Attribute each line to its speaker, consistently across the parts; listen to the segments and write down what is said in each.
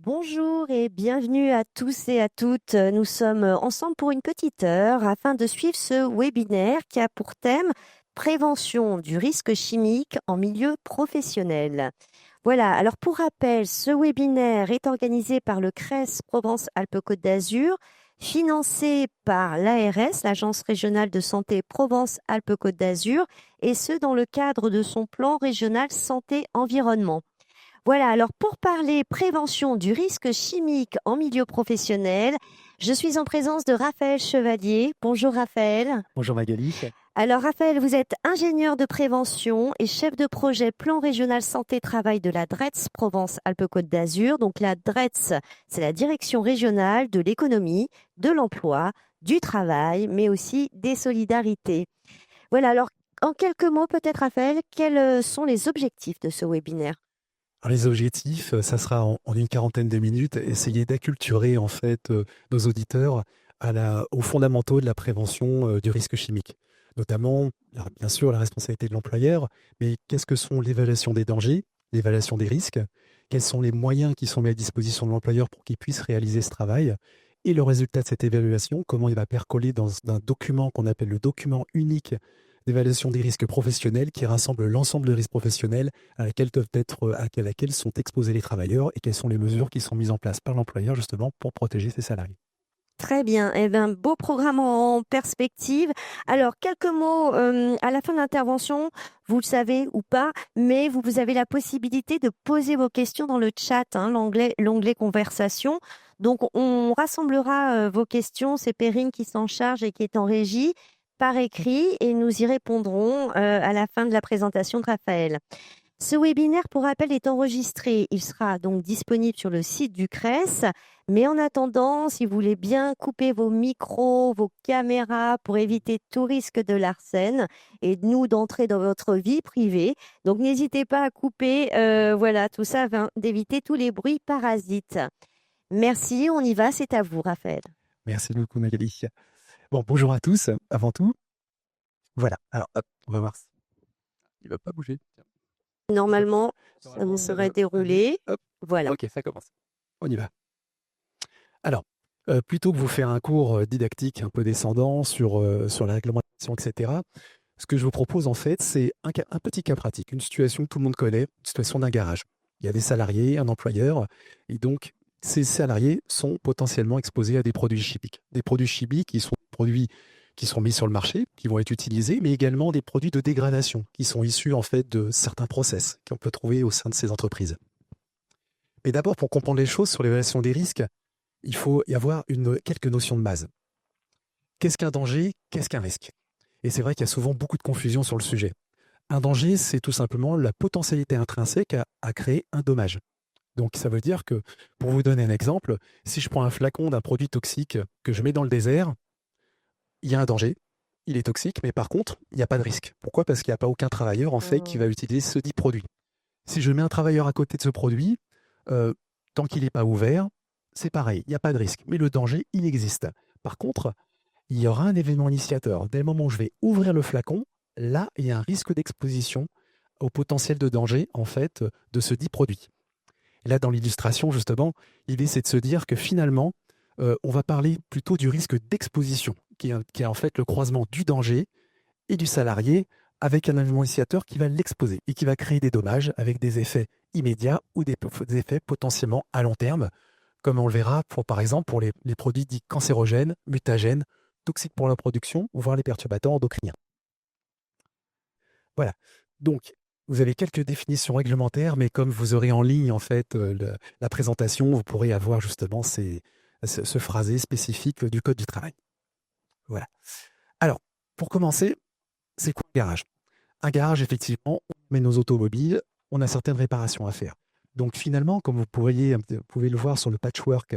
Speaker 1: Bonjour et bienvenue à tous et à toutes. Nous sommes ensemble pour une petite heure afin de suivre ce webinaire qui a pour thème prévention du risque chimique en milieu professionnel. Voilà, alors pour rappel, ce webinaire est organisé par le CRES Provence-Alpes-Côte d'Azur, financé par l'ARS, l'Agence régionale de santé Provence-Alpes-Côte d'Azur, et ce dans le cadre de son plan régional santé-environnement. Voilà, alors pour parler prévention du risque chimique en milieu professionnel, je suis en présence de Raphaël Chevalier. Bonjour Raphaël.
Speaker 2: Bonjour Magali.
Speaker 1: Alors Raphaël, vous êtes ingénieur de prévention et chef de projet plan régional santé-travail de la DRETS Provence-Alpes-Côte d'Azur. Donc la DRETS, c'est la direction régionale de l'économie, de l'emploi, du travail, mais aussi des solidarités. Voilà, alors en quelques mots peut-être Raphaël, quels sont les objectifs de ce webinaire ?
Speaker 2: Alors, les objectifs, ça sera en une quarantaine de minutes, essayer d'acculturer en fait nos auditeurs aux fondamentaux de la prévention du risque chimique. Notamment, alors, bien sûr, la responsabilité de l'employeur, mais qu'est-ce que sont l'évaluation des dangers, l'évaluation des risques, quels sont les moyens qui sont mis à disposition de l'employeur pour qu'il puisse réaliser ce travail, et le résultat de cette évaluation, comment il va percoler dans un document qu'on appelle le document unique d'évaluation des risques professionnels qui rassemble l'ensemble des risques professionnels à laquelle sont exposés les travailleurs et quelles sont les mesures qui sont mises en place par l'employeur justement pour protéger ses salariés.
Speaker 1: Très bien. Eh bien, beau programme en perspective. Alors, quelques mots à la fin de l'intervention, vous le savez ou pas, mais vous avez la possibilité de poser vos questions dans le chat, l'onglet conversation. Donc, on rassemblera vos questions, c'est Perrine qui s'en charge et qui est en régie, par écrit, et nous y répondrons à la fin de la présentation de Raphaël. Ce webinaire, pour rappel, est enregistré. Il sera donc disponible sur le site du CRES. Mais en attendant, si vous voulez bien couper vos micros, vos caméras pour éviter tout risque de larcène et d'entrer dans votre vie privée. Donc, n'hésitez pas à couper, voilà, tout ça afin d'éviter tous les bruits parasites. Merci, on y va, c'est à vous, Raphaël.
Speaker 2: Merci beaucoup Magali. Bon, bonjour à tous, avant tout. Voilà, alors hop, on va voir. Il ne va pas bouger.
Speaker 1: Normalement, ça vous serait déroulé.
Speaker 2: Hop.
Speaker 1: Voilà.
Speaker 2: Ok, ça commence. On y va. Alors, plutôt que vous faire un cours didactique un peu descendant sur la réglementation, etc., ce que je vous propose en fait, c'est un petit cas pratique, une situation que tout le monde connaît, une situation d'un garage. Il y a des salariés, un employeur, et donc ces salariés sont potentiellement exposés à des produits chimiques. Des produits chimiques qui sont des produits qui sont mis sur le marché, qui vont être utilisés, mais également des produits de dégradation qui sont issus en fait de certains process qu'on peut trouver au sein de ces entreprises. Mais d'abord, pour comprendre les choses sur l'évaluation des risques, il faut y avoir quelques notions de base. Qu'est-ce qu'un danger? Qu'est-ce qu'un risque? Et c'est vrai qu'il y a souvent beaucoup de confusion sur le sujet. Un danger, c'est tout simplement la potentialité intrinsèque à créer un dommage. Donc ça veut dire que, pour vous donner un exemple, si je prends un flacon d'un produit toxique que je mets dans le désert, il y a un danger, il est toxique, mais par contre, il n'y a pas de risque. Pourquoi? Parce qu'il n'y a pas aucun travailleur en fait qui va utiliser ce dit produit. Si je mets un travailleur à côté de ce produit, tant qu'il n'est pas ouvert, c'est pareil, il n'y a pas de risque. Mais le danger, il existe. Par contre, il y aura un événement initiateur. Dès le moment où je vais ouvrir le flacon, là, il y a un risque d'exposition au potentiel de danger, en fait, de ce dit produit. Et là, dans l'illustration, justement, l'idée, c'est de se dire que finalement, on va parler plutôt du risque d'exposition, qui est en fait le croisement du danger et du salarié avec un événement initiateur qui va l'exposer et qui va créer des dommages avec des effets immédiats ou des effets potentiellement à long terme, comme on le verra par exemple pour les produits dits cancérogènes, mutagènes, toxiques pour la production, voire les perturbateurs endocriniens. Voilà. Donc, vous avez quelques définitions réglementaires, mais comme vous aurez en ligne en fait la présentation, vous pourrez avoir justement ce phrasé spécifique du Code du travail. Voilà. Alors, pour commencer, c'est quoi un garage? Un garage, effectivement, on met nos automobiles, on a certaines réparations à faire. Donc finalement, comme vous pouvez le voir sur le patchwork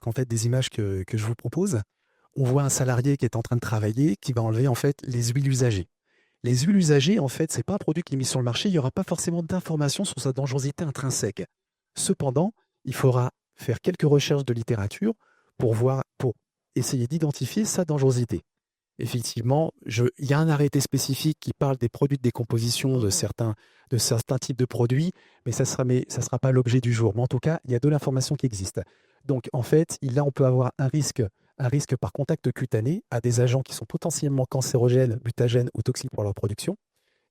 Speaker 2: en fait des images que je vous propose, on voit un salarié qui est en train de travailler, qui va enlever en fait les huiles usagées. Les huiles usagées, en fait, c'est pas un produit qui est mis sur le marché, il n'y aura pas forcément d'informations sur sa dangerosité intrinsèque. Cependant, il faudra faire quelques recherches de littérature pour essayer d'identifier sa dangerosité. effectivement, il y a un arrêté spécifique qui parle des produits de décomposition de certains types de produits, mais ça sera pas l'objet du jour. Mais en tout cas, il y a de l'information qui existe. Donc, en fait, là, on peut avoir un risque par contact cutané à des agents qui sont potentiellement cancérogènes, mutagènes ou toxiques pour leur production,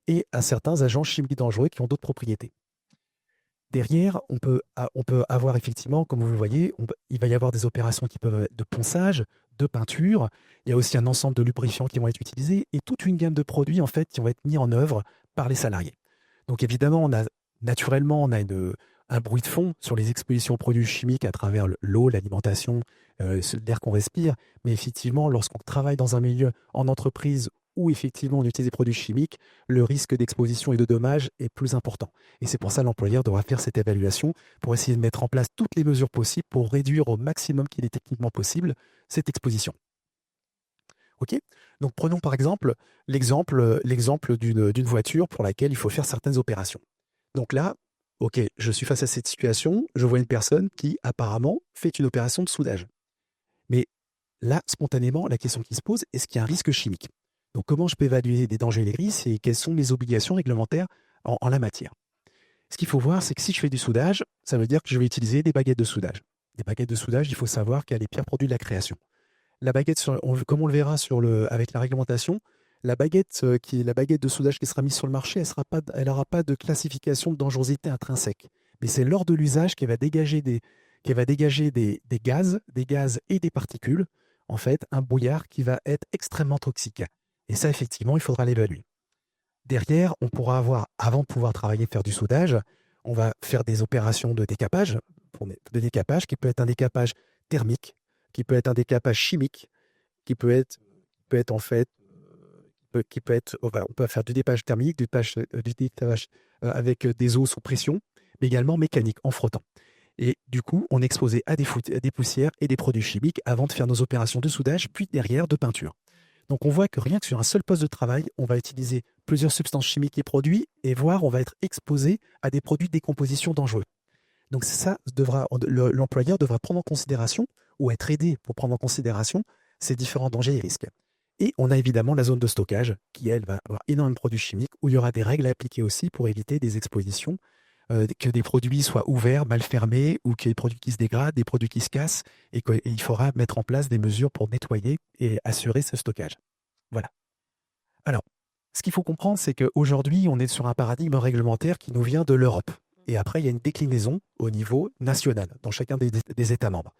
Speaker 2: et à certains agents chimiques dangereux qui ont d'autres propriétés. Derrière, on peut avoir effectivement, comme vous le voyez, il va y avoir des opérations qui peuvent être de ponçage, de peinture. Il y a aussi un ensemble de lubrifiants qui vont être utilisés et toute une gamme de produits en fait qui vont être mis en œuvre par les salariés. Donc évidemment, naturellement, on a un bruit de fond sur les expositions aux produits chimiques à travers l'eau, l'alimentation, l'air qu'on respire. Mais effectivement, lorsqu'on travaille dans un milieu en entreprise où effectivement on utilise des produits chimiques, le risque d'exposition et de dommages est plus important. Et c'est pour ça que l'employeur devra faire cette évaluation pour essayer de mettre en place toutes les mesures possibles pour réduire au maximum qu'il est techniquement possible cette exposition. Ok ? Donc prenons par exemple l'exemple d'une voiture pour laquelle il faut faire certaines opérations. Donc là, ok, je suis face à cette situation, je vois une personne qui apparemment fait une opération de soudage. Mais là, spontanément, la question qui se pose, est-ce qu'il y a un risque chimique ? Donc, comment je peux évaluer les dangers et les risques et quelles sont mes obligations réglementaires en la matière? Ce qu'il faut voir, c'est que si je fais du soudage, ça veut dire que je vais utiliser des baguettes de soudage. Des baguettes de soudage, il faut savoir qu'il y a les pires produits de la création. La baguette, comme on le verra avec la réglementation, la baguette de soudage qui sera mise sur le marché, elle n'aura pas de classification de dangerosité intrinsèque. Mais c'est lors de l'usage qu'elle va dégager des gaz et des particules, en fait, un brouillard qui va être extrêmement toxique. Et ça, effectivement, il faudra l'évaluer. Derrière, on pourra avoir, avant de pouvoir faire du soudage, on va faire des opérations de décapage, qui peut être un décapage thermique, qui peut être un décapage chimique, on peut faire du décapage thermique, du décapage avec des eaux sous pression, mais également mécanique, en frottant. Et du coup, on est exposé à des poussières et des produits chimiques avant de faire nos opérations de soudage, puis derrière de peinture. Donc on voit que rien que sur un seul poste de travail, on va utiliser plusieurs substances chimiques et produits, et voire on va être exposé à des produits de décomposition dangereux. Donc l'employeur devra prendre en considération, ou être aidé pour prendre en considération, ces différents dangers et risques. Et on a évidemment la zone de stockage, qui elle va avoir énormément de produits chimiques, où il y aura des règles à appliquer aussi pour éviter des expositions, que des produits soient ouverts, mal fermés, ou qu'il y ait des produits qui se dégradent, des produits qui se cassent, et qu'il faudra mettre en place des mesures pour nettoyer et assurer ce stockage. Voilà. Alors, ce qu'il faut comprendre, c'est qu'aujourd'hui, on est sur un paradigme réglementaire qui nous vient de l'Europe. Et après, il y a une déclinaison au niveau national, dans chacun des États membres.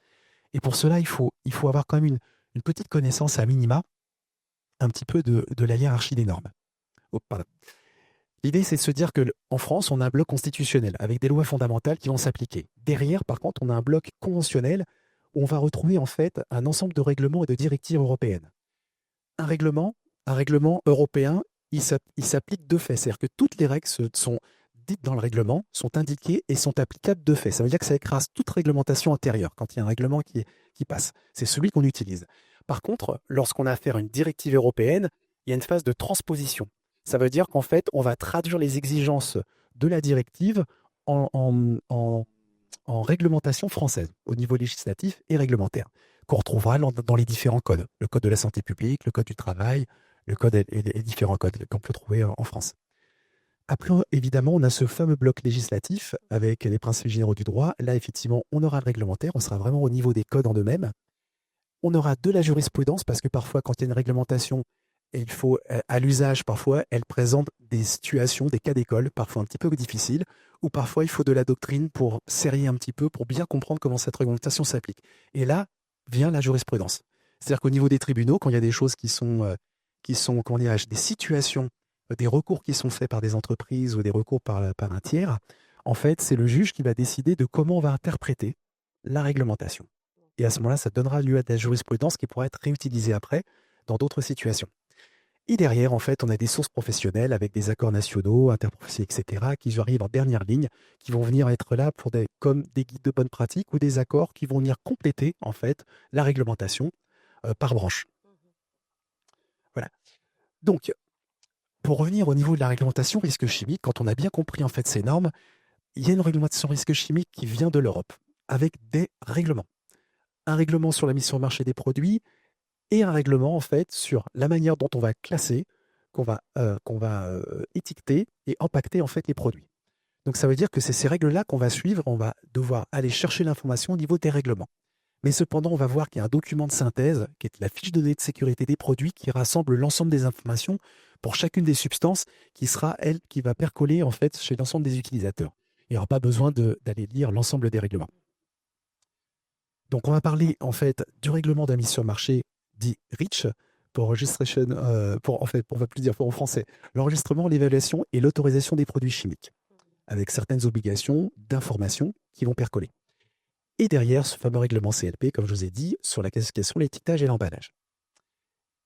Speaker 2: Et pour cela, il faut avoir quand même une petite connaissance à minima, un petit peu de la hiérarchie des normes. Oh, pardon. L'idée, c'est de se dire qu'en France, on a un bloc constitutionnel avec des lois fondamentales qui vont s'appliquer. Derrière, par contre, on a un bloc conventionnel où on va retrouver en fait un ensemble de règlements et de directives européennes. Un règlement européen, il s'applique de fait. C'est-à-dire que toutes les règles sont dites dans le règlement, sont indiquées et sont applicables de fait. Ça veut dire que ça écrase toute réglementation antérieure quand il y a un règlement qui passe. C'est celui qu'on utilise. Par contre, lorsqu'on a affaire à une directive européenne, il y a une phase de transposition. Ça veut dire qu'en fait, on va traduire les exigences de la directive en réglementation française, au niveau législatif et réglementaire, qu'on retrouvera dans les différents codes. Le code de la santé publique, le code du travail, le code et les différents codes qu'on peut trouver en France. Après, évidemment, on a ce fameux bloc législatif avec les principes généraux du droit. Là, effectivement, on aura le réglementaire, on sera vraiment au niveau des codes en eux-mêmes. On aura de la jurisprudence parce que parfois, quand il y a une réglementation, et il faut, à l'usage, parfois, elle présente des situations, des cas d'école, parfois un petit peu difficiles, ou parfois il faut de la doctrine pour serrer un petit peu, pour bien comprendre comment cette réglementation s'applique. Et là vient la jurisprudence. C'est-à-dire qu'au niveau des tribunaux, quand il y a des choses qui sont comment dirais-je, des situations, des recours qui sont faits par des entreprises ou des recours par un tiers, en fait, c'est le juge qui va décider de comment on va interpréter la réglementation. Et à ce moment-là, ça donnera lieu à de la jurisprudence qui pourra être réutilisée après dans d'autres situations. Et derrière, en fait, on a des sources professionnelles avec des accords nationaux, interprofessionnels, etc., qui arrivent en dernière ligne, qui vont venir être là comme des guides de bonne pratique ou des accords qui vont venir compléter, en fait, la réglementation par branche. Voilà. Donc, pour revenir au niveau de la réglementation risque chimique, quand on a bien compris, en fait, ces normes, il y a une réglementation risque chimique qui vient de l'Europe, avec des règlements. Un règlement sur la mise sur le marché des produits, et un règlement en fait sur la manière dont on va classer, qu'on va étiqueter et impacter en fait les produits. Donc ça veut dire que c'est ces règles-là qu'on va suivre, on va devoir aller chercher l'information au niveau des règlements. Mais cependant, on va voir qu'il y a un document de synthèse, qui est la fiche de données de sécurité des produits, qui rassemble l'ensemble des informations pour chacune des substances, qui sera, elle, qui va percoler en fait chez l'ensemble des utilisateurs. Il n'y aura pas besoin d'aller lire l'ensemble des règlements. Donc on va parler en fait du règlement de la mise sur le marché dit REACH, pour registration, pour en fait, on va plus dire en français, l'enregistrement, l'évaluation et l'autorisation des produits chimiques, avec certaines obligations d'information qui vont percoler. Et derrière, ce fameux règlement CLP, comme je vous ai dit, sur la classification, l'étiquetage et l'emballage.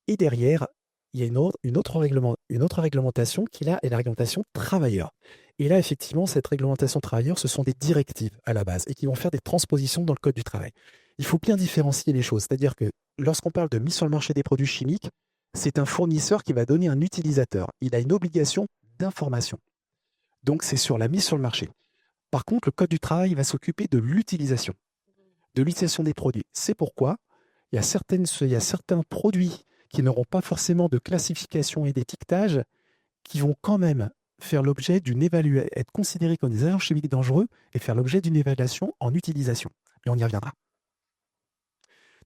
Speaker 2: Et derrière, il y a une autre réglementation qui là est la réglementation travailleur. Et là, effectivement, cette réglementation travailleur, ce sont des directives à la base et qui vont faire des transpositions dans le Code du travail. Il faut bien différencier les choses. C'est-à-dire que lorsqu'on parle de mise sur le marché des produits chimiques, c'est un fournisseur qui va donner un utilisateur. Il a une obligation d'information. Donc, c'est sur la mise sur le marché. Par contre, le Code du travail va s'occuper de l'utilisation des produits. C'est pourquoi il y a certains produits qui n'auront pas forcément de classification et d'étiquetage qui vont quand même faire l'objet d'une évaluation, être considérés comme des agents chimiques dangereux et faire l'objet d'une évaluation en utilisation. Et on y reviendra.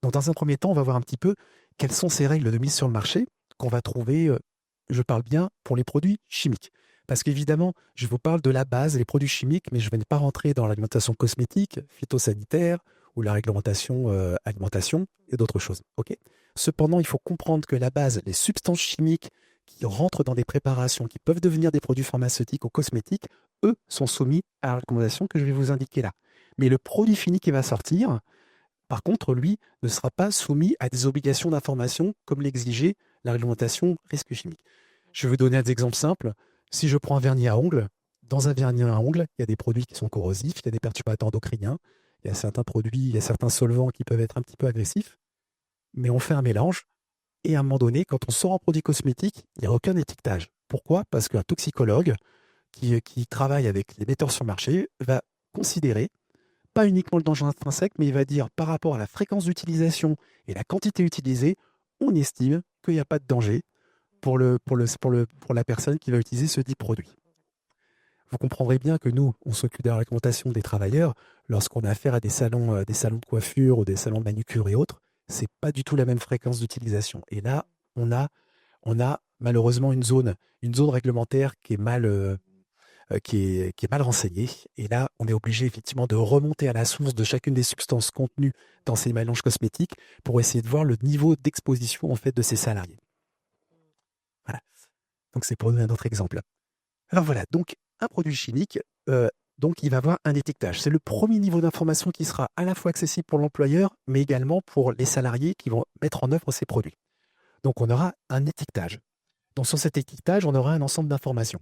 Speaker 2: Donc, dans un premier temps, on va voir un petit peu quelles sont ces règles de mise sur le marché qu'on va trouver, je parle bien, pour les produits chimiques. Parce qu'évidemment, je vous parle de la base, les produits chimiques, mais je ne vais pas rentrer dans l'alimentation cosmétique, phytosanitaire ou la réglementation alimentation et d'autres choses. Okay. Cependant, il faut comprendre que la base, les substances chimiques qui rentrent dans des préparations qui peuvent devenir des produits pharmaceutiques ou cosmétiques, eux, sont soumis à la recommandation que je vais vous indiquer là. Mais le produit fini qui va sortir, par contre, lui, ne sera pas soumis à des obligations d'information comme l'exigeait la réglementation risque chimique. Je vais vous donner un exemple simple. Si je prends un vernis à ongles, dans un vernis à ongles, il y a des produits qui sont corrosifs, il y a des perturbateurs endocriniens, il y a certains produits, il y a certains solvants qui peuvent être un petit peu agressifs, mais on fait un mélange et à un moment donné, quand on sort un produit cosmétique, il n'y a aucun étiquetage. Pourquoi ? Parce qu'un toxicologue qui travaille avec les metteurs sur le marché va considérer pas uniquement le danger intrinsèque, mais il va dire par rapport à la fréquence d'utilisation et la quantité utilisée, on estime qu'il n'y a pas de danger pour la personne qui va utiliser ce dit produit. Vous comprendrez bien que nous, on s'occupe de la réglementation des travailleurs lorsqu'on a affaire à des salons de coiffure ou des salons de manucure et autres. C'est pas du tout la même fréquence d'utilisation. Et là, on a malheureusement une zone réglementaire qui est mal renseignée. Et là, on est obligé effectivement de remonter à la source de chacune des substances contenues dans ces mélanges cosmétiques pour essayer de voir le niveau d'exposition en fait de ces salariés. Voilà. Donc c'est pour donner un autre exemple. Alors voilà, donc un produit chimique, donc il va avoir un étiquetage. C'est le premier niveau d'information qui sera à la fois accessible pour l'employeur, mais également pour les salariés qui vont mettre en œuvre ces produits. Donc on aura un étiquetage. Donc sur cet étiquetage, on aura un ensemble d'informations.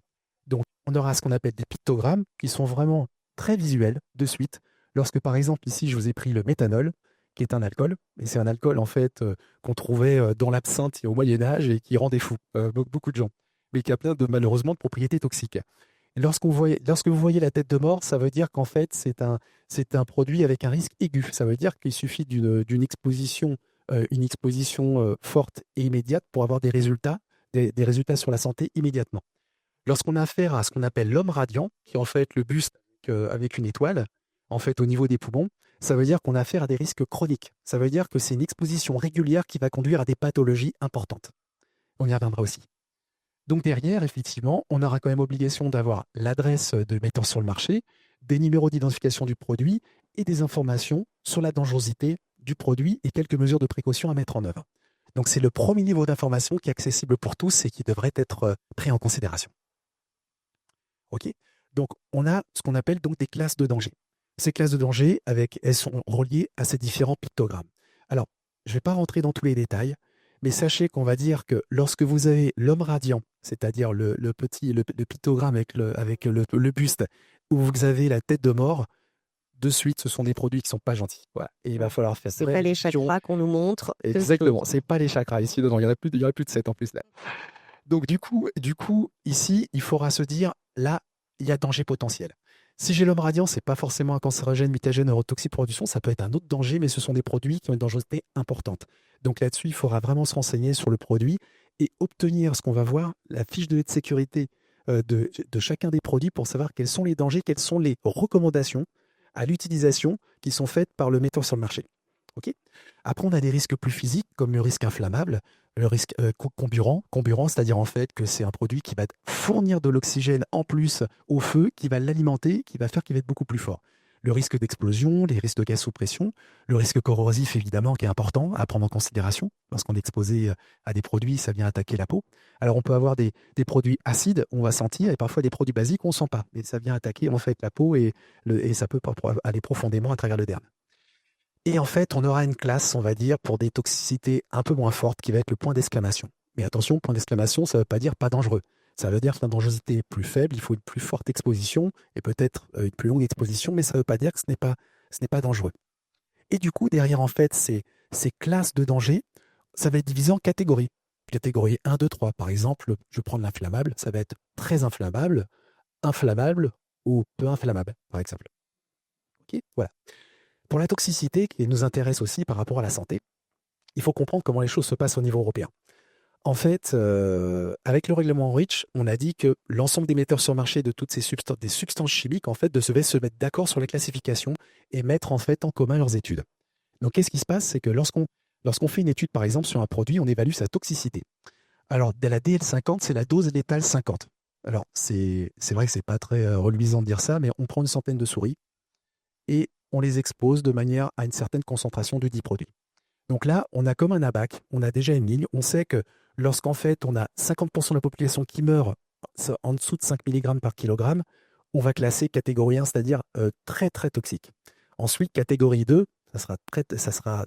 Speaker 2: Donc on aura ce qu'on appelle des pictogrammes qui sont vraiment très visuels de suite. Lorsque par exemple ici je vous ai pris le méthanol, qui est un alcool, et c'est un alcool en fait qu'on trouvait dans l'absinthe au Moyen-Âge et qui rendait fou beaucoup de gens, mais qui a plein malheureusement de propriétés toxiques. Et lorsque vous voyez la tête de mort, ça veut dire qu'en fait c'est un produit avec un risque aigu. Ça veut dire qu'il suffit d'une exposition, forte et immédiate pour avoir des résultats sur la santé immédiatement. Lorsqu'on a affaire à ce qu'on appelle l'homme radiant, qui est en fait le buste avec une étoile, en fait au niveau des poumons, ça veut dire qu'on a affaire à des risques chroniques. Ça veut dire que c'est une exposition régulière qui va conduire à des pathologies importantes. On y reviendra aussi. Donc derrière, effectivement, on aura quand même obligation d'avoir l'adresse de metteur sur le marché, des numéros d'identification du produit et des informations sur la dangerosité du produit et quelques mesures de précaution à mettre en œuvre. Donc c'est le premier niveau d'information qui est accessible pour tous et qui devrait être pris en considération. Ok ? Donc on a ce qu'on appelle donc des classes de danger. Ces classes de danger, elles sont reliées à ces différents pictogrammes. Alors, je ne vais pas rentrer dans tous les détails, mais sachez qu'on va dire que lorsque vous avez l'homme radiant, c'est-à-dire le pictogramme avec le buste, où vous avez la tête de mort, de suite, ce sont des produits qui ne sont pas gentils. Voilà. Et il va falloir faire
Speaker 1: c'est pas les chakras qu'on nous montre.
Speaker 2: Exactement, ce n'est pas les chakras. Ici, il y aurait plus de 7 en plus là. Donc du coup, ici, il faudra se dire, là, il y a danger potentiel. Si j'ai l'homme radiant, c'est pas forcément un cancérogène, mutagène, neurotoxique pour du son, ça peut être un autre danger, mais ce sont des produits qui ont une dangerosité importante. Donc là-dessus, il faudra vraiment se renseigner sur le produit et obtenir ce qu'on va voir, la fiche de sécurité de chacun des produits pour savoir quels sont les dangers, quelles sont les recommandations à l'utilisation qui sont faites par le metteur sur le marché. Okay. Après, on a des risques plus physiques, comme le risque inflammable, le risque comburant, c'est-à-dire en fait que c'est un produit qui va fournir de l'oxygène en plus au feu, qui va l'alimenter, qui va faire qu'il va être beaucoup plus fort. Le risque d'explosion, les risques de gaz sous pression, le risque corrosif évidemment qui est important à prendre en considération. Lorsqu'on est exposé à des produits, ça vient attaquer la peau. Alors on peut avoir des produits acides, on va sentir, et parfois des produits basiques, on ne sent pas. Mais ça vient attaquer en fait la peau et ça peut aller profondément à travers le derme. Et en fait, on aura une classe, on va dire, pour des toxicités un peu moins fortes, qui va être le point d'exclamation. Mais attention, point d'exclamation, ça ne veut pas dire pas dangereux. Ça veut dire que la dangerosité est plus faible, il faut une plus forte exposition, et peut-être une plus longue exposition, mais ça ne veut pas dire que ce n'est pas dangereux. Et du coup, derrière, en fait, ces classes de danger, ça va être divisé en catégories. Catégorie 1, 2, 3. Par exemple, je prends l'inflammable, ça va être très inflammable, inflammable ou peu inflammable, par exemple. Ok, voilà. Pour la toxicité, qui nous intéresse aussi par rapport à la santé, il faut comprendre comment les choses se passent au niveau européen. En fait, avec le règlement REACH, on a dit que l'ensemble des metteurs sur le marché de toutes ces substances chimiques, en fait, devaient se mettre d'accord sur la classification et mettre en fait en commun leurs études. Donc, qu'est-ce qui se passe? C'est que lorsqu'on fait une étude, par exemple, sur un produit, on évalue sa toxicité. Alors, la DL50, c'est la dose létale 50. Alors, c'est vrai que c'est pas très reluisant de dire ça, mais on prend une centaine de souris et on les expose de manière à une certaine concentration de 10 produits. Donc là, on a comme un abac, on a déjà une ligne, on sait que lorsqu'en fait on a 50% de la population qui meurt en dessous de 5 mg par kilogramme, on va classer catégorie 1, c'est-à-dire très très toxique. Ensuite, catégorie 2, ça sera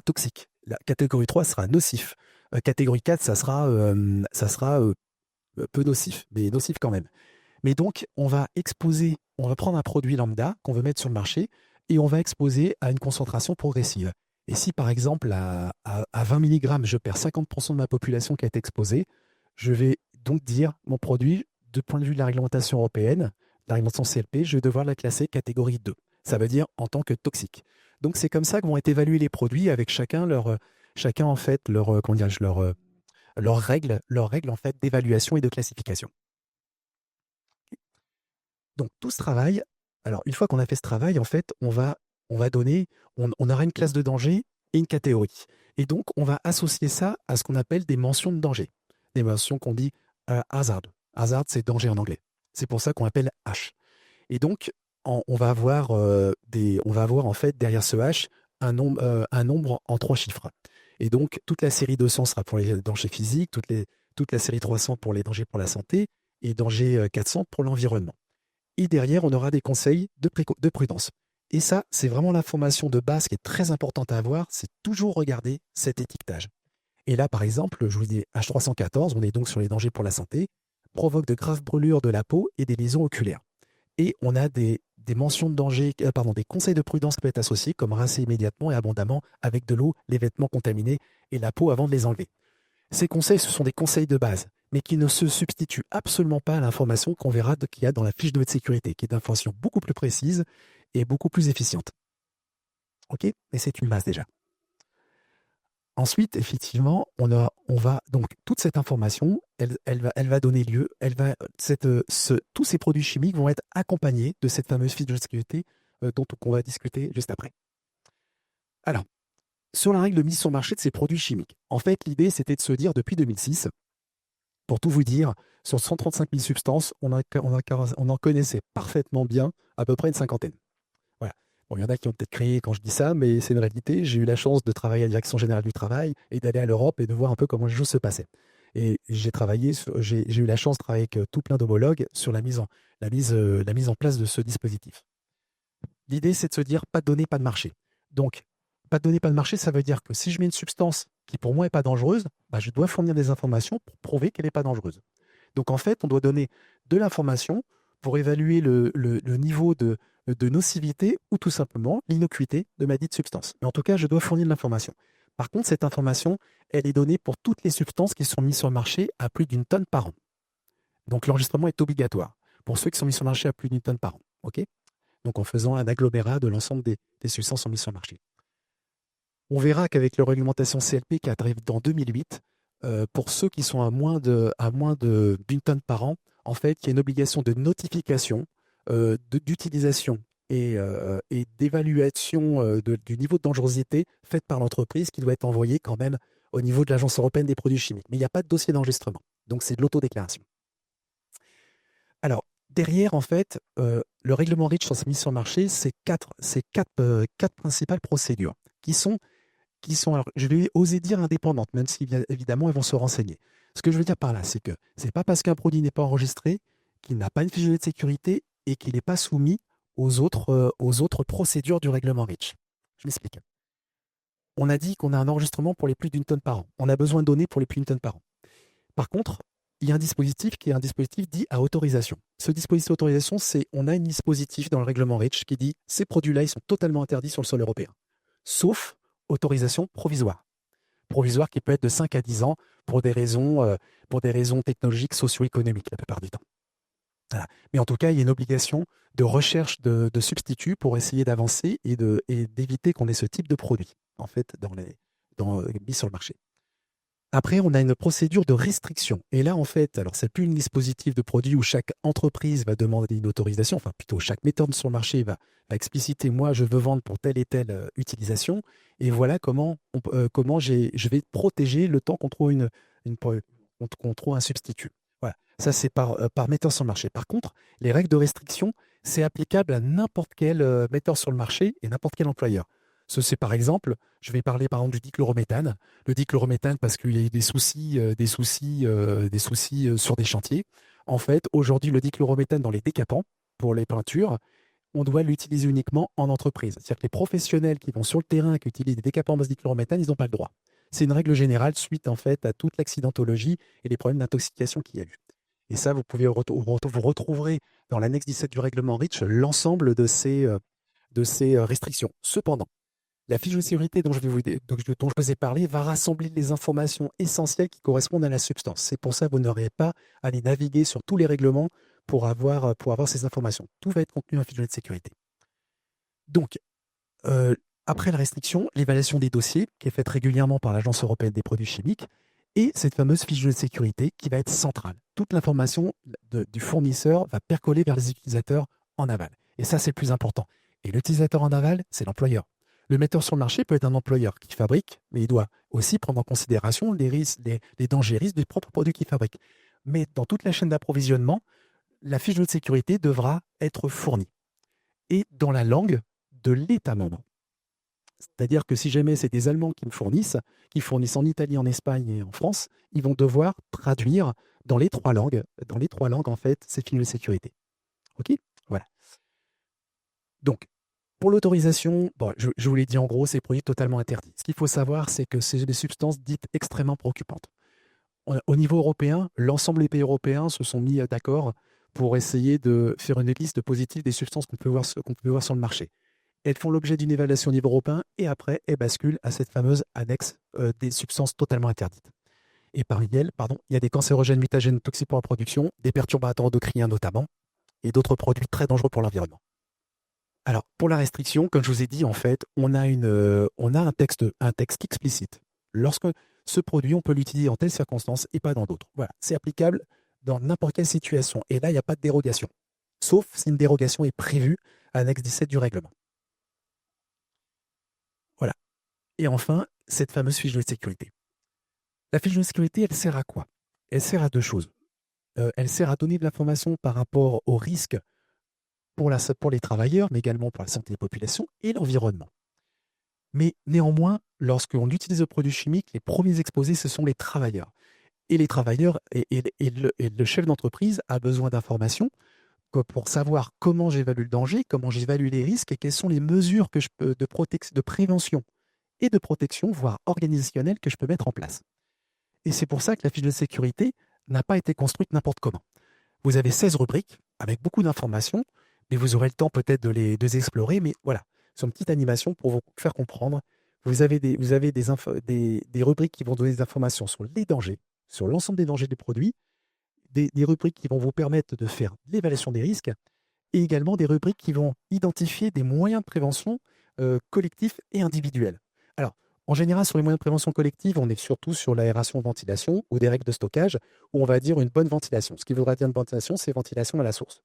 Speaker 2: toxique. La catégorie 3 sera nocif. Catégorie 4, ça sera peu nocif, mais nocif quand même. Mais donc, on va prendre un produit lambda qu'on veut mettre sur le marché et on va exposer à une concentration progressive. Et si, par exemple, à 20 mg, je perds 50% de ma population qui a été exposée, je vais donc dire mon produit, de point de vue de la réglementation européenne, la réglementation CLP, je vais devoir la classer catégorie 2. Ça veut dire en tant que toxique. Donc, c'est comme ça que vont être évalués les produits avec chacun en fait, leurs règles en fait, d'évaluation et de classification. Donc, tout ce travail, alors une fois qu'on a fait ce travail, en fait, on aura une classe de danger et une catégorie. Et donc, on va associer ça à ce qu'on appelle des mentions de danger. Des mentions qu'on dit hazard. Hazard, c'est danger en anglais. C'est pour ça qu'on appelle H. Et donc, on va avoir en fait derrière ce H un nombre en 3 chiffres. Et donc, toute la série 200 sera pour les dangers physiques, toute la série 300 pour les dangers pour la santé et danger 400 pour l'environnement. Et derrière, on aura des conseils de prudence. Et ça, c'est vraiment l'information de base qui est très importante à avoir, c'est toujours regarder cet étiquetage. Et là, par exemple, je vous dis H314, on est donc sur les dangers pour la santé, provoque de graves brûlures de la peau et des lésions oculaires. Et on a des mentions de danger, des conseils de prudence qui peuvent être associés, comme rincer immédiatement et abondamment avec de l'eau les vêtements contaminés et la peau avant de les enlever. Ces conseils, ce sont des conseils de base, mais qui ne se substituent absolument pas à l'information qu'on verra qu'il y a dans la fiche de votre sécurité, qui est une information beaucoup plus précise et beaucoup plus efficiente. Ok? Mais c'est une base déjà. Ensuite, effectivement, donc toute cette information, elle va donner lieu, tous ces produits chimiques vont être accompagnés de cette fameuse fiche de sécurité dont on va discuter juste après. Alors, sur la règle de mise sur le marché de ces produits chimiques. En fait, l'idée, c'était de se dire, depuis 2006, pour tout vous dire, sur 135 000 substances, on en connaissait parfaitement bien à peu près une cinquantaine. Voilà. Bon, il y en a qui ont peut-être crié quand je dis ça, mais c'est une réalité. J'ai eu la chance de travailler à la Direction Générale du Travail et d'aller à l'Europe et de voir un peu comment les choses se passaient. Et j'ai eu la chance de travailler avec tout plein d'homologues sur la mise en place de ce dispositif. L'idée, c'est de se dire, pas de données, pas de marché. Donc, pas de données, pas de marché, ça veut dire que si je mets une substance qui pour moi n'est pas dangereuse, je dois fournir des informations pour prouver qu'elle n'est pas dangereuse. Donc en fait, on doit donner de l'information pour évaluer le niveau de nocivité ou tout simplement l'innocuité de ma dite substance. Mais en tout cas, je dois fournir de l'information. Par contre, cette information, elle est donnée pour toutes les substances qui sont mises sur le marché à plus d'une tonne par an. Donc l'enregistrement est obligatoire pour ceux qui sont mis sur le marché à plus d'une tonne par an. Ok, donc en faisant un agglomérat de l'ensemble des substances mises sur le marché. On verra qu'avec la réglementation CLP qui arrive dans 2008, pour ceux qui sont d'une tonne par an, en fait, il y a une obligation de notification, d'utilisation et d'évaluation du niveau de dangerosité faite par l'entreprise qui doit être envoyée quand même au niveau de l'Agence européenne des produits chimiques. Mais il n'y a pas de dossier d'enregistrement. Donc, c'est de l'autodéclaration. Alors, derrière, en fait, le règlement REACH sur sa mise sur le marché, c'est quatre principales procédures qui sont, alors, je vais oser dire indépendantes, même si évidemment elles vont se renseigner. Ce que je veux dire par là, c'est que c'est pas parce qu'un produit n'est pas enregistré qu'il n'a pas une fiche de sécurité et qu'il n'est pas soumis aux autres procédures du règlement REACH. Je m'explique. On a dit qu'on a un enregistrement pour les plus d'une tonne par an. On a besoin de données pour les plus d'une tonne par an. Par contre, il y a un dispositif qui est un dispositif dit à autorisation. Ce dispositif d'autorisation, c'est on a un dispositif dans le règlement REACH qui dit ces produits-là, ils sont totalement interdits sur le sol européen, sauf autorisation provisoire. Provisoire qui peut être de 5 à 10 ans pour des raisons technologiques, socio-économiques la plupart du temps. Voilà. Mais en tout cas, il y a une obligation de recherche de substituts pour essayer d'avancer et d'éviter qu'on ait ce type de produit en fait mis sur le marché. Après, on a une procédure de restriction. Et là, en fait, alors c'est plus un dispositif de produit où chaque entreprise va demander une autorisation, enfin plutôt chaque metteur sur le marché va expliciter, moi, je veux vendre pour telle et telle utilisation. Et voilà comment je vais protéger le temps qu'on trouve qu'on trouve un substitut. Voilà. Ça, c'est par metteur sur le marché. Par contre, les règles de restriction, c'est applicable à n'importe quel metteur sur le marché et n'importe quel employeur. C'est par exemple, je vais parler par exemple du dichlorométhane. Le dichlorométhane, parce qu'il y a eu des soucis sur des chantiers. En fait, aujourd'hui, le dichlorométhane dans les décapants, pour les peintures, on doit l'utiliser uniquement en entreprise. C'est-à-dire que les professionnels qui vont sur le terrain, qui utilisent des décapants à base de dichlorométhane, ils n'ont pas le droit. C'est une règle générale suite en fait à toute l'accidentologie et les problèmes d'intoxication qu'il y a eu. Et ça, vous retrouverez dans l'annexe 17 du règlement REACH l'ensemble de ces restrictions. Cependant, la fiche de sécurité dont je vous ai parlé va rassembler les informations essentielles qui correspondent à la substance. C'est pour ça que vous n'aurez pas à aller naviguer sur tous les règlements pour avoir ces informations. Tout va être contenu dans la fiche de sécurité. Donc, après la restriction, l'évaluation des dossiers qui est faite régulièrement par l'Agence européenne des produits chimiques et cette fameuse fiche de sécurité qui va être centrale. Toute l'information du fournisseur va percoler vers les utilisateurs en aval. Et ça, c'est le plus important. Et l'utilisateur en aval, c'est l'employeur. Le metteur sur le marché peut être un employeur qui fabrique, mais il doit aussi prendre en considération les risques, les dangers risques des propres produits qu'il fabrique. Mais dans toute la chaîne d'approvisionnement, la fiche de sécurité devra être fournie. Et dans la langue de l'État membre. C'est-à-dire que si jamais c'est des Allemands qui fournissent en Italie, en Espagne et en France, ils vont devoir traduire dans les trois langues en fait, ces fiches de sécurité. Ok ? Voilà. Donc, pour l'autorisation, je vous l'ai dit en gros, c'est produits totalement interdits. Ce qu'il faut savoir, c'est que c'est des substances dites extrêmement préoccupantes. Au niveau européen, l'ensemble des pays européens se sont mis d'accord pour essayer de faire une liste positive des substances qu'on peut voir sur le marché. Elles font l'objet d'une évaluation au niveau européen et après, elles basculent à cette fameuse annexe des substances totalement interdites. Et parmi elles, il y a des cancérogènes, mutagènes, toxiques pour la production, des perturbateurs endocriniens notamment, et d'autres produits très dangereux pour l'environnement. Alors, pour la restriction, comme je vous ai dit, en fait, on a un texte explicite. Lorsque ce produit, on peut l'utiliser en telle circonstance et pas dans d'autres. Voilà, c'est applicable dans n'importe quelle situation. Et là, il n'y a pas de dérogation. Sauf si une dérogation est prévue à l'annexe 17 du règlement. Voilà. Et enfin, cette fameuse fiche de sécurité. La fiche de sécurité, elle sert à quoi? Elle sert à deux choses. Elle sert à donner de l'information par rapport aux risques pour les travailleurs, mais également pour la santé des populations et l'environnement. Mais néanmoins, lorsqu'on utilise le produit chimique, les premiers exposés, ce sont les travailleurs. Et les travailleurs et le chef d'entreprise a besoin d'informations pour savoir comment j'évalue le danger, comment j'évalue les risques et quelles sont les mesures que je peux de prévention et de protection, voire organisationnelle, que je peux mettre en place. Et c'est pour ça que la fiche de sécurité n'a pas été construite n'importe comment. Vous avez 16 rubriques avec beaucoup d'informations, mais vous aurez le temps peut-être de les explorer. Mais voilà, c'est une petite animation pour vous faire comprendre. Vous avez des rubriques qui vont donner des informations sur les dangers, sur l'ensemble des dangers des produits, des rubriques qui vont vous permettre de faire l'évaluation des risques et également des rubriques qui vont identifier des moyens de prévention collectifs et individuels. Alors, en général, sur les moyens de prévention collective, on est surtout sur l'aération-ventilation ou des règles de stockage, où on va dire une bonne ventilation. Ce qui voudra dire une ventilation, c'est ventilation à la source.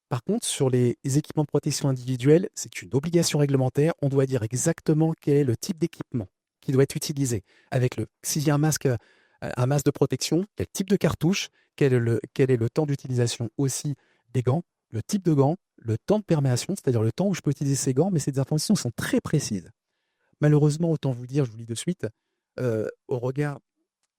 Speaker 2: Par contre, sur les équipements de protection individuelle, c'est une obligation réglementaire. On doit dire exactement quel est le type d'équipement qui doit être utilisé. S'il y a un masque de protection, quel type de cartouche, quel est le temps d'utilisation aussi des gants, le type de gants, le temps de perméation, c'est-à-dire le temps où je peux utiliser ces gants, mais ces informations sont très précises. Malheureusement, autant vous dire, je vous le dis de suite,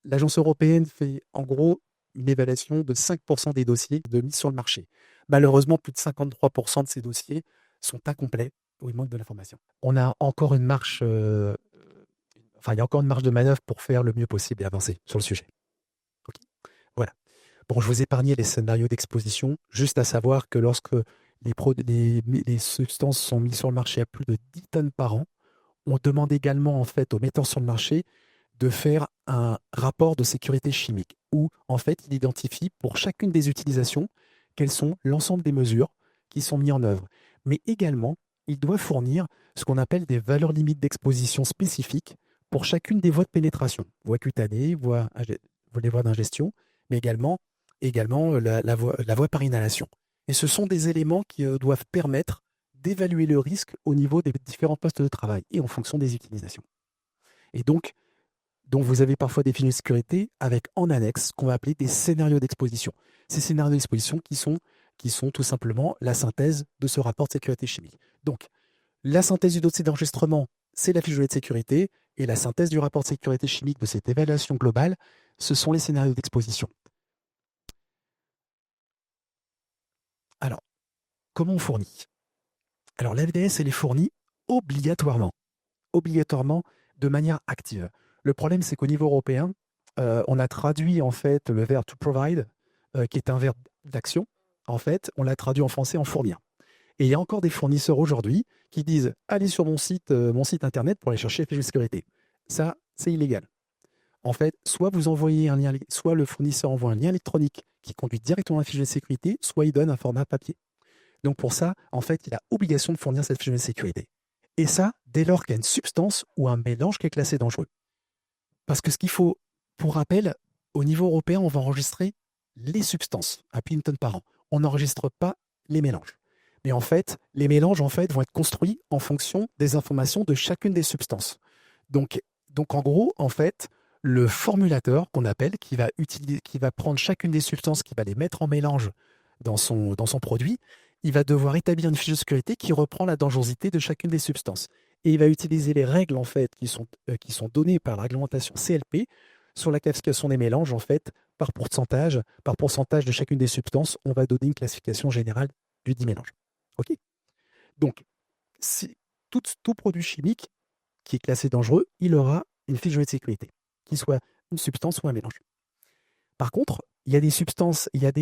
Speaker 2: l'Agence européenne fait en gros une évaluation de 5% des dossiers de mise sur le marché. Malheureusement, plus de 53% de ces dossiers sont incomplets ou il manque de l'information. On a encore il y a encore une marge de manœuvre pour faire le mieux possible et avancer sur le sujet. Okay. Voilà. Bon, je vous ai épargné les scénarios d'exposition, juste à savoir que lorsque les substances sont mises sur le marché à plus de 10 tonnes par an, on demande également en fait aux metteurs sur le marché de faire un rapport de sécurité chimique où en fait il identifie pour chacune des utilisations quelles sont l'ensemble des mesures qui sont mises en œuvre. Mais également, il doit fournir ce qu'on appelle des valeurs limites d'exposition spécifiques pour chacune des voies de pénétration, voie cutanée, les voies d'ingestion, mais également la voie par inhalation. Et ce sont des éléments qui doivent permettre d'évaluer le risque au niveau des différents postes de travail et en fonction des utilisations. Et donc vous avez parfois des fichiers de sécurité avec en annexe ce qu'on va appeler des scénarios d'exposition. Ces scénarios d'exposition qui sont tout simplement la synthèse de ce rapport de sécurité chimique. Donc, la synthèse du dossier d'enregistrement, c'est la fiche de sécurité, et la synthèse du rapport de sécurité chimique de cette évaluation globale, ce sont les scénarios d'exposition. Alors, comment on fournit ? Alors, la FDS, elle est fournie obligatoirement de manière active. Le problème, c'est qu'au niveau européen, on a traduit en fait le verbe to provide, qui est un verbe d'action. En fait, on l'a traduit en français en fournir. Et il y a encore des fournisseurs aujourd'hui qui disent allez sur mon site internet pour aller chercher la fiche de sécurité. Ça, c'est illégal. En fait, soit vous envoyez un lien, soit le fournisseur envoie un lien électronique qui conduit directement à la fiche de sécurité, soit il donne un format papier. Donc pour ça, en fait, il a obligation de fournir cette fiche de sécurité. Et ça, dès lors qu'il y a une substance ou un mélange qui est classé dangereux. Parce que ce qu'il faut, pour rappel, au niveau européen, on va enregistrer les substances à plus d'une tonne par an. On n'enregistre pas les mélanges. Mais en fait, les mélanges vont être construits en fonction des informations de chacune des substances. Donc en gros, en fait, le formulateur qu'on appelle, qui va prendre chacune des substances, qui va les mettre en mélange dans son produit, il va devoir établir une fiche de sécurité qui reprend la dangerosité de chacune des substances. Et il va utiliser les règles en fait qui sont données par la réglementation CLP sur la classification des mélanges en fait par pourcentage de chacune des substances. On va donner une classification générale du dit mélange. Ok. Donc tout produit chimique qui est classé dangereux, il aura une fiche de sécurité, qu'il soit une substance ou un mélange. Par contre, il y a des substances, il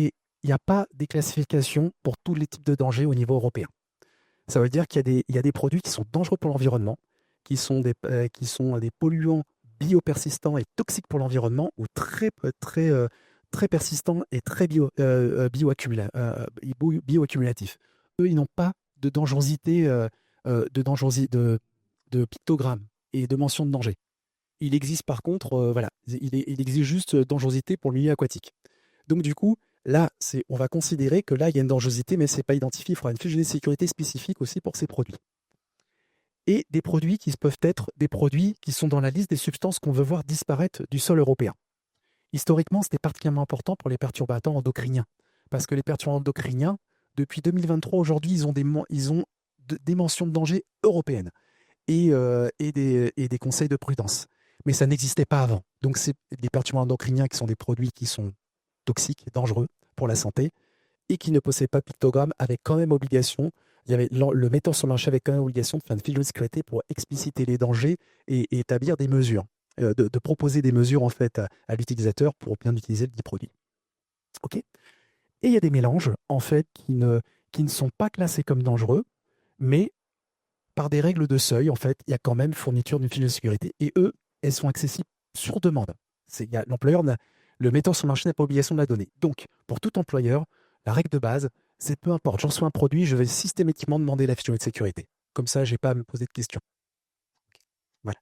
Speaker 2: n'y a pas des classifications pour tous les types de dangers au niveau européen. Ça veut dire qu'il y a des produits qui sont dangereux pour l'environnement, qui sont des polluants biopersistants et toxiques pour l'environnement, ou très persistants et très bioaccumulatifs. Eux, ils n'ont pas de dangerosité, de pictogramme et de mention de danger. Il existe par contre, il existe juste dangerosité pour le milieu aquatique. Donc du coup, là, on va considérer que là, il y a une dangerosité, mais ce n'est pas identifié. Il faudra une fiche de sécurité spécifique aussi pour ces produits. Et des produits qui peuvent être des produits qui sont dans la liste des substances qu'on veut voir disparaître du sol européen. Historiquement, c'était particulièrement important pour les perturbateurs endocriniens. Parce que les perturbateurs endocriniens, depuis 2023, aujourd'hui, ils ont des mentions de danger européennes et des conseils de prudence. Mais ça n'existait pas avant. Donc, c'est des perturbateurs endocriniens qui sont des produits qui sont toxiques et dangereux pour la santé et qui ne possèdent pas de pictogramme, avec quand même obligation, le metteur sur le marché avait quand même obligation de faire une fiche de sécurité pour expliciter les dangers et établir des mesures, de proposer des mesures en fait à l'utilisateur pour bien utiliser le dit produit. Ok. Et il y a des mélanges en fait qui ne sont pas classés comme dangereux, mais par des règles de seuil, en fait, il y a quand même fourniture d'une fiche de sécurité. Et eux, elles sont accessibles sur demande. Le metteur sur le marché n'a pas obligation de la donner. Donc, pour tout employeur, la règle de base, C'est peu importe, j'en reçois un produit, je vais systématiquement demander la fiche de sécurité. Comme ça, je n'ai pas à me poser de questions. Voilà.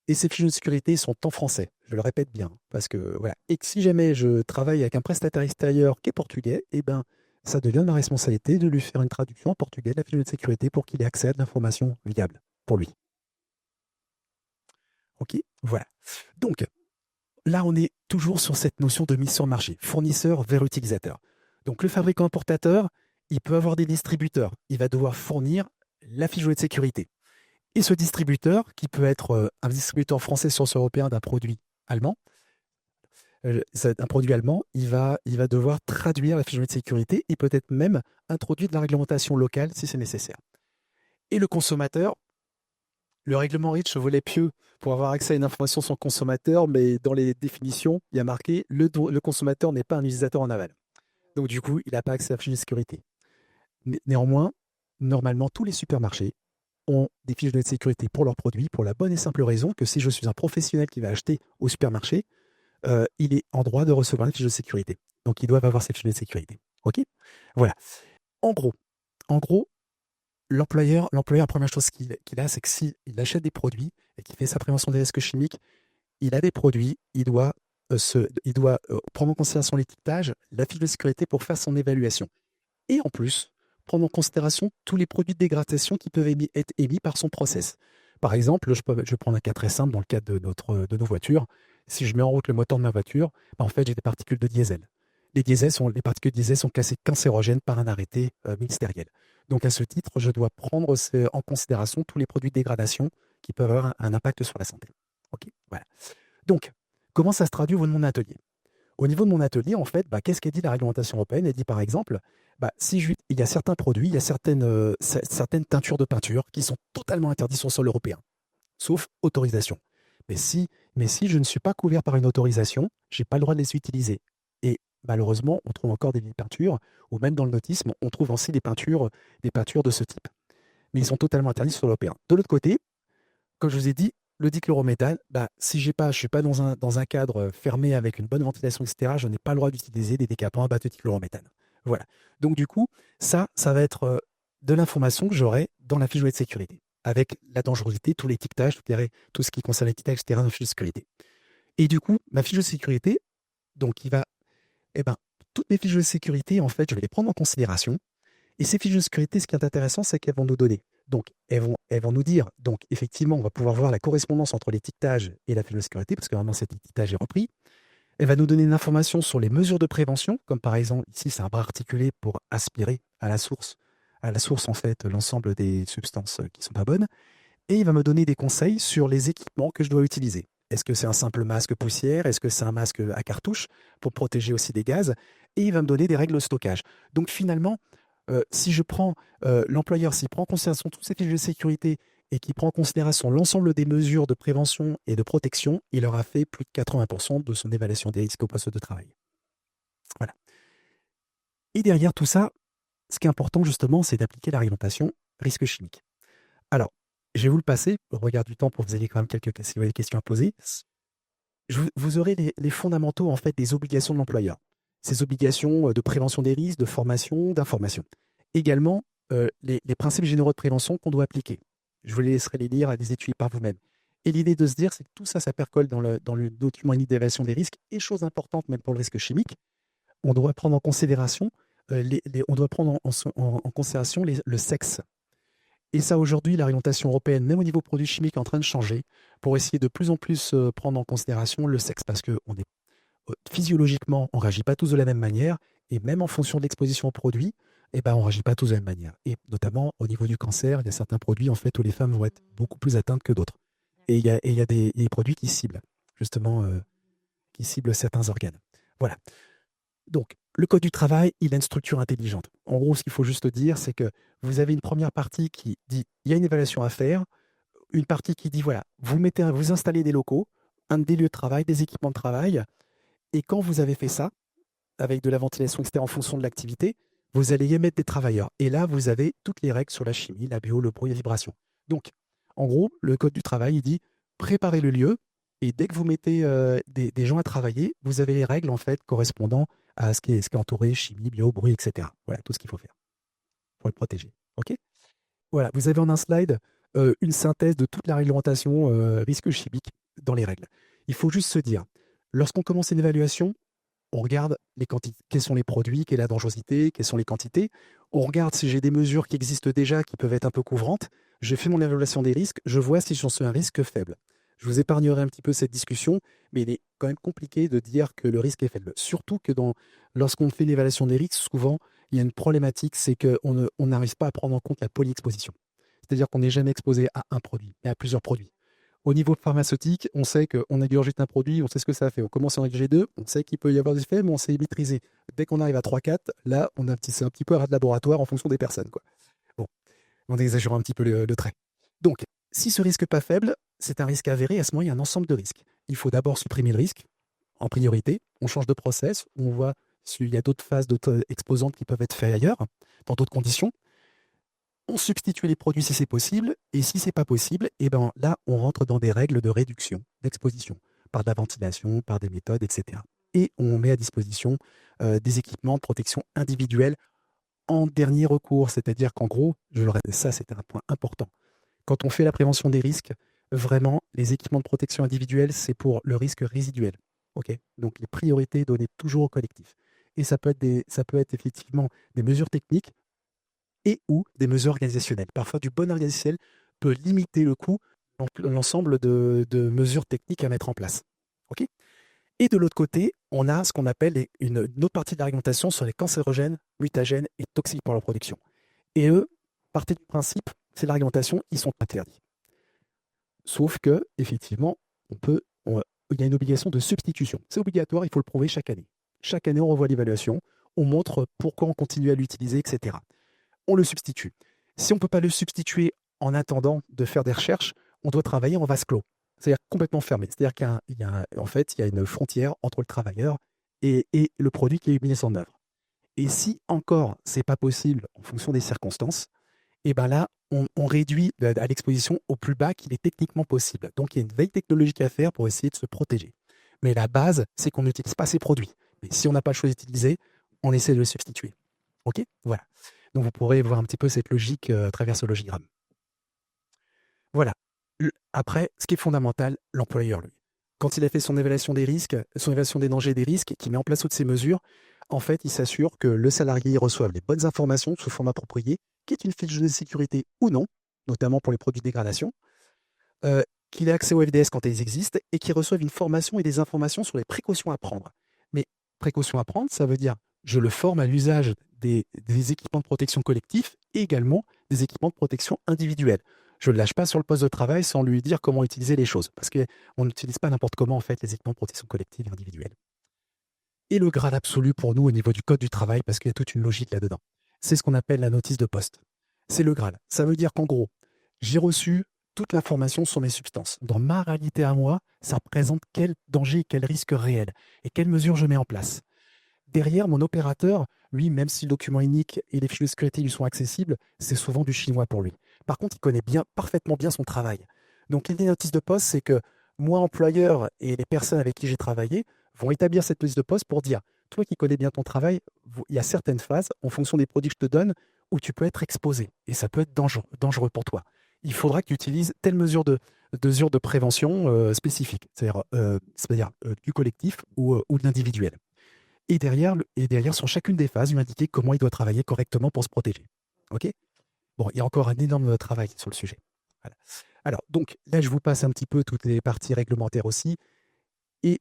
Speaker 2: Et ces fiches de sécurité sont en français, je le répète bien, parce que voilà. Et que si jamais je travaille avec un prestataire extérieur qui est portugais, eh ben, ça devient ma responsabilité de lui faire une traduction en portugais de la fiche de sécurité pour qu'il ait accès à de l'information viable pour lui. Ok, voilà. Donc, là, on est toujours sur cette notion de mise sur le marché, fournisseur vers utilisateur. Donc, le fabricant importateur, il peut avoir des distributeurs. Il va devoir fournir la fiche de sécurité. Et ce distributeur, qui peut être un distributeur français sur le sol européen d'un produit allemand, il va devoir traduire la fiche de sécurité et peut-être même introduire de la réglementation locale si c'est nécessaire. Et le consommateur, le règlement REACH voulait pieux pour avoir accès à une information sur le consommateur, mais dans les définitions, il y a marqué le consommateur n'est pas un utilisateur en aval. Donc du coup, il n'a pas accès à la fiche de sécurité. Néanmoins, normalement, tous les supermarchés ont des fiches de sécurité pour leurs produits, pour la bonne et simple raison que si je suis un professionnel qui va acheter au supermarché, il est en droit de recevoir une fiche de sécurité. Donc, ils doivent avoir ces fiches de sécurité. OK? Voilà. En gros, l'employeur, la première chose qu'il a, c'est que s'il achète des produits et qu'il fait sa prévention des risques chimiques, il a des produits, il doit prendre en considération l'étiquetage, la fiche de sécurité pour faire son évaluation. Et en plus, prendre en considération tous les produits de dégradation qui peuvent être émis par son process. Par exemple, je vais prendre un cas très simple dans le cadre de nos voitures. Si je mets en route le moteur de ma voiture, en fait, j'ai des particules de diesel. Les particules de diesel sont classées cancérogènes par un arrêté ministériel. Donc, à ce titre, je dois prendre en considération tous les produits de dégradation qui peuvent avoir un impact sur la santé. Ok, voilà. Donc, comment ça se traduit au niveau de mon atelier? Au niveau de mon atelier, en fait, qu'est-ce qu'elle dit la réglementation européenne? Elle dit par exemple, il y a certains produits, il y a certaines teintures de peinture qui sont totalement interdites sur le sol européen, sauf autorisation. Mais si je ne suis pas couvert par une autorisation, je n'ai pas le droit de les utiliser. Et malheureusement, on trouve encore des peintures, ou même dans le nautisme, on trouve aussi des peintures de ce type. Mais ils sont totalement interdits sur l'européen. De l'autre côté, comme je vous ai dit, le dichlorométhane, si je ne suis pas dans un cadre fermé avec une bonne ventilation, etc., je n'ai pas le droit d'utiliser des décapants à base de dichlorométhane. Voilà. Donc du coup, ça va être de l'information que j'aurai dans la fiche de sécurité, avec la dangerosité, tout l'étiquetage, tout ce qui concerne l'étiquetage, etc., dans la fiche de sécurité. Et du coup, ma fiche de sécurité, donc toutes mes fiches de sécurité, en fait, je vais les prendre en considération. Et ces fiches de sécurité, ce qui est intéressant, c'est qu'elles vont nous donner. Donc, elles vont nous dire, donc effectivement, on va pouvoir voir la correspondance entre l'étiquetage et la fiche de sécurité, parce que vraiment cet étiquetage est repris. Elle va nous donner une information sur les mesures de prévention, comme par exemple, ici, c'est un bras articulé pour aspirer à la source en fait, l'ensemble des substances qui ne sont pas bonnes. Et il va me donner des conseils sur les équipements que je dois utiliser. Est-ce que c'est un simple masque poussière? Est-ce que c'est un masque à cartouche pour protéger aussi des gaz? Et il va me donner des règles de stockage. Donc finalement, si je prends l'employeur, s'il prend en considération toutes ces fiches de sécurité et qu'il prend en considération l'ensemble des mesures de prévention et de protection, il aura fait plus de 80% de son évaluation des risques au poste de travail. Voilà. Et derrière tout ça, ce qui est important justement, c'est d'appliquer la réglementation risque chimique. Alors, je vais vous le passer, au regard du temps, pour que vous ayez quand même si vous avez des questions à poser. Vous aurez les fondamentaux en fait des obligations de l'employeur. Ces obligations de prévention des risques, de formation, d'information. Également, les principes généraux de prévention qu'on doit appliquer. Je vous les laisserai les lire, à les étudier par vous-même. Et l'idée de se dire, c'est que tout ça, ça percole dans le document d'évaluation des risques. Et chose importante, même pour le risque chimique, on doit prendre en considération, le sexe. Et ça, aujourd'hui, la réglementation européenne, même au niveau produits chimiques, est en train de changer pour essayer de plus en plus prendre en considération le sexe. Parce que physiologiquement, on ne réagit pas tous de la même manière. Et même en fonction de l'exposition aux produits, on ne réagit pas tous de la même manière. Et notamment, au niveau du cancer, il y a certains produits en fait, où les femmes vont être beaucoup plus atteintes que d'autres. Et il y a des produits qui ciblent, justement, qui ciblent certains organes. Voilà. Donc, le code du travail, il a une structure intelligente. En gros, ce qu'il faut juste dire, c'est que vous avez une première partie qui dit il y a une évaluation à faire, une partie qui dit voilà, vous installez des locaux, des lieux de travail, des équipements de travail, et quand vous avez fait ça, avec de la ventilation, etc., en fonction de l'activité, vous allez y émettre des travailleurs. Et là, vous avez toutes les règles sur la chimie, la bio, le bruit, la vibration. Donc, en gros, le code du travail, il dit préparez le lieu, et dès que vous mettez des gens à travailler, vous avez les règles en fait correspondant à ce qui est entouré, chimie, bio, bruit, etc. Voilà, tout ce qu'il faut faire pour le protéger. OK? Voilà, vous avez en un slide une synthèse de toute la réglementation risque chimique dans les règles. Il faut juste se dire, lorsqu'on commence une évaluation, on regarde les quantités, quels sont les produits, quelle est la dangerosité, quelles sont les quantités. On regarde si j'ai des mesures qui existent déjà, qui peuvent être un peu couvrantes. Je fais mon évaluation des risques, je vois si j'en suis un risque faible. Je vous épargnerai un petit peu cette discussion, mais il est quand même compliqué de dire que le risque est faible. Surtout que lorsqu'on fait l'évaluation des risques, souvent, il y a une problématique, c'est qu'on n'arrive pas à prendre en compte la polyexposition. C'est-à-dire qu'on n'est jamais exposé à un produit, mais à plusieurs produits. Au niveau pharmaceutique, on sait qu'on ingurgite un produit, on sait ce que ça fait. On commence en G2, on sait qu'il peut y avoir des effets, mais on sait maîtriser. Dès qu'on arrive à 3-4, là, c'est un petit peu un rat de laboratoire en fonction des personnes, quoi. Bon, on exagère un petit peu le trait. Donc, si ce risque n'est pas faible, c'est un risque avéré. À ce moment, il y a un ensemble de risques. Il faut d'abord supprimer le risque en priorité. On change de process. On voit s'il y a d'autres phases, d'autres exposantes qui peuvent être faites ailleurs, dans d'autres conditions. On substitue les produits si c'est possible, et si c'est pas possible, et ben là, on rentre dans des règles de réduction d'exposition, par de la ventilation, par des méthodes, etc. Et on met à disposition des équipements de protection individuelle en dernier recours, c'est-à-dire qu'en gros, je le répète, ça c'est un point important. Quand on fait la prévention des risques, vraiment, les équipements de protection individuelle, c'est pour le risque résiduel. Okay, donc les priorités données toujours au collectif. Et ça peut être effectivement des mesures techniques et ou des mesures organisationnelles. Parfois, du bon organisationnel peut limiter le coût dans l'ensemble de mesures techniques à mettre en place. Okay, et de l'autre côté, on a ce qu'on appelle une autre partie de la réglementation sur les cancérogènes, mutagènes et toxiques pour leur production. Et eux, partent du principe, c'est la réglementation, ils sont interdits. Sauf que, effectivement, il y a une obligation de substitution. C'est obligatoire, il faut le prouver chaque année. Chaque année, on revoit l'évaluation, on montre pourquoi on continue à l'utiliser, etc. On le substitue. Si on ne peut pas le substituer en attendant de faire des recherches, on doit travailler en vase clos, c'est-à-dire complètement fermé. C'est-à-dire qu'il y a une frontière entre le travailleur et le produit qui est mis en œuvre. Et si encore ce n'est pas possible en fonction des circonstances, et ben là, on réduit à l'exposition au plus bas qu'il est techniquement possible. Donc il y a une veille technologique à faire pour essayer de se protéger. Mais la base, c'est qu'on n'utilise pas ces produits. Mais si on n'a pas le choix d'utiliser, on essaie de le substituer. OK ? Voilà. Donc vous pourrez voir un petit peu cette logique à travers ce logigramme. Voilà. Après, ce qui est fondamental, l'employeur, lui. Quand il a fait son évaluation des risques, son évaluation des dangers et des risques, qui met en place toutes ces mesures, en fait, il s'assure que le salarié reçoive les bonnes informations sous forme approprié, qui est une fiche de sécurité ou non, notamment pour les produits de dégradation, qu'il ait accès au FDS quand elles existent, et qu'il reçoive une formation et des informations sur les précautions à prendre. Mais précautions à prendre, ça veut dire je le forme à l'usage des équipements de protection collectifs et également des équipements de protection individuelle. Je ne le lâche pas sur le poste de travail sans lui dire comment utiliser les choses, parce qu'on n'utilise pas n'importe comment en fait les équipements de protection collective et individuelle. Et le grade absolu pour nous au niveau du code du travail, parce qu'il y a toute une logique là-dedans, c'est ce qu'on appelle la notice de poste. C'est le grade. Ça veut dire qu'en gros, j'ai reçu toute l'information sur mes substances. Dans ma réalité à moi, ça représente quel danger, quel risque réel et quelles mesures je mets en place. Derrière, mon opérateur, lui, même si le document unique et les fiches de sécurité lui sont accessibles, c'est souvent du chinois pour lui. Par contre, il connaît parfaitement bien son travail. Donc, l'idée des notices de poste, c'est que moi, employeur, et les personnes avec qui j'ai travaillé vont établir cette notice de poste pour dire, toi qui connais bien ton travail, il y a certaines phases, en fonction des produits que je te donne, où tu peux être exposé. Et ça peut être dangereux pour toi. Il faudra que tu utilises telle mesure de prévention spécifique, c'est-à-dire du collectif ou de l'individuel. Et derrière, sur chacune des phases, il va indiquer comment il doit travailler correctement pour se protéger. OK ? Bon, il y a encore un énorme travail sur le sujet. Voilà. Alors, donc, là, je vous passe un petit peu toutes les parties réglementaires aussi. Et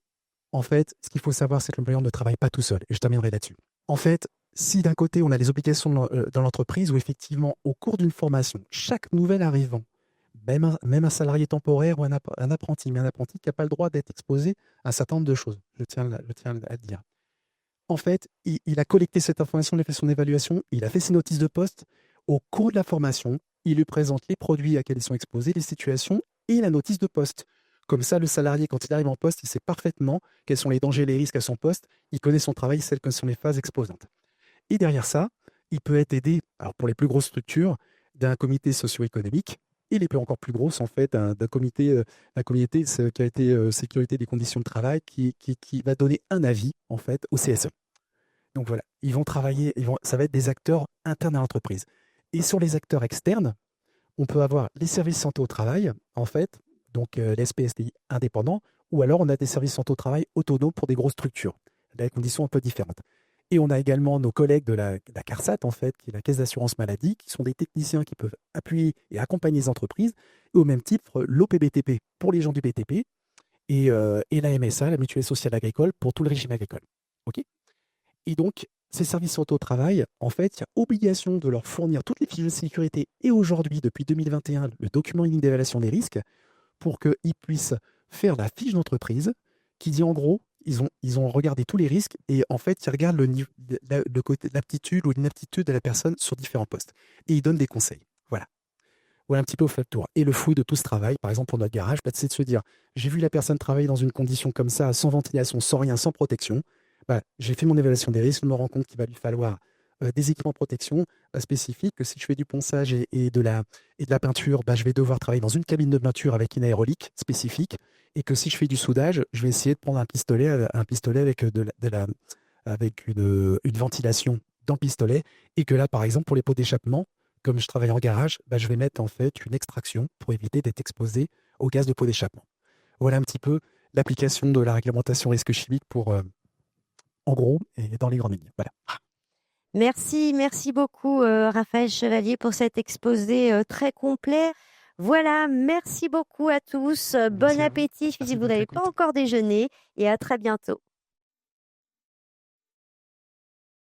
Speaker 2: en fait, ce qu'il faut savoir, c'est que l'employeur ne travaille pas tout seul. Et je terminerai là-dessus. En fait, si d'un côté, on a les obligations dans l'entreprise où effectivement, au cours d'une formation, chaque nouvel arrivant, même un salarié temporaire ou un apprenti, mais un apprenti qui n'a pas le droit d'être exposé à un certain nombre de choses, je tiens à le dire. En fait, il a collecté cette information, il a fait son évaluation, il a fait ses notices de poste. Au cours de la formation, il lui présente les produits à quels ils sont exposés, les situations et la notice de poste. Comme ça, le salarié, quand il arrive en poste, il sait parfaitement quels sont les dangers et les risques à son poste. Il connaît son travail, quelles sont les phases exposantes. Et derrière ça, il peut être aidé, alors pour les plus grosses structures, d'un comité socio-économique et les encore plus grosses, en fait, d'un comité qui a été sécurité des conditions de travail qui va donner un avis, en fait, au CSE. Donc voilà, ils vont travailler, ça va être des acteurs internes à l'entreprise. Et sur les acteurs externes, on peut avoir les services santé au travail, en fait, donc les SPSTI indépendants, ou alors on a des services santé au travail autonomes pour des grosses structures, des conditions un peu différentes. Et on a également nos collègues de la CARSAT, en fait, qui est la Caisse d'assurance maladie, qui sont des techniciens qui peuvent appuyer et accompagner les entreprises, et au même titre, l'OPBTP pour les gens du BTP, et la MSA, la Mutuelle sociale agricole, pour tout le régime agricole. OK. Et donc, ces services santé au travail, en fait, il y a obligation de leur fournir toutes les fiches de sécurité et aujourd'hui, depuis 2021, le document unique d'évaluation des risques pour qu'ils puissent faire la fiche d'entreprise qui dit en gros, ils ont regardé tous les risques et en fait, ils regardent le côté, l'aptitude ou l'inaptitude de la personne sur différents postes. Et ils donnent des conseils. Voilà. Voilà un petit peu au fait le tour. Et le fruit de tout ce travail, par exemple pour notre garage, c'est de se dire, j'ai vu la personne travailler dans une condition comme ça, sans ventilation, sans rien, sans protection. J'ai fait mon évaluation des risques, je me rends compte qu'il va lui falloir des équipements de protection spécifiques, que si je fais du ponçage et de la peinture, je vais devoir travailler dans une cabine de peinture avec une aérolique spécifique, et que si je fais du soudage, je vais essayer de prendre un pistolet avec, avec une ventilation dans le pistolet, et que là, par exemple, pour les pots d'échappement, comme je travaille en garage, je vais mettre en fait une extraction pour éviter d'être exposé au gaz de pot d'échappement. Voilà un petit peu l'application de la réglementation risque chimique pour, en gros, et dans les grandes lignes. Voilà.
Speaker 1: Merci beaucoup Raphaël Chevalier pour cet exposé très complet. Voilà, merci beaucoup à tous. Bon
Speaker 2: Merci à vous.
Speaker 1: appétit si
Speaker 2: Merci de
Speaker 1: vous
Speaker 2: votre
Speaker 1: n'avez
Speaker 2: écoute.
Speaker 1: pas encore déjeuné et à très bientôt.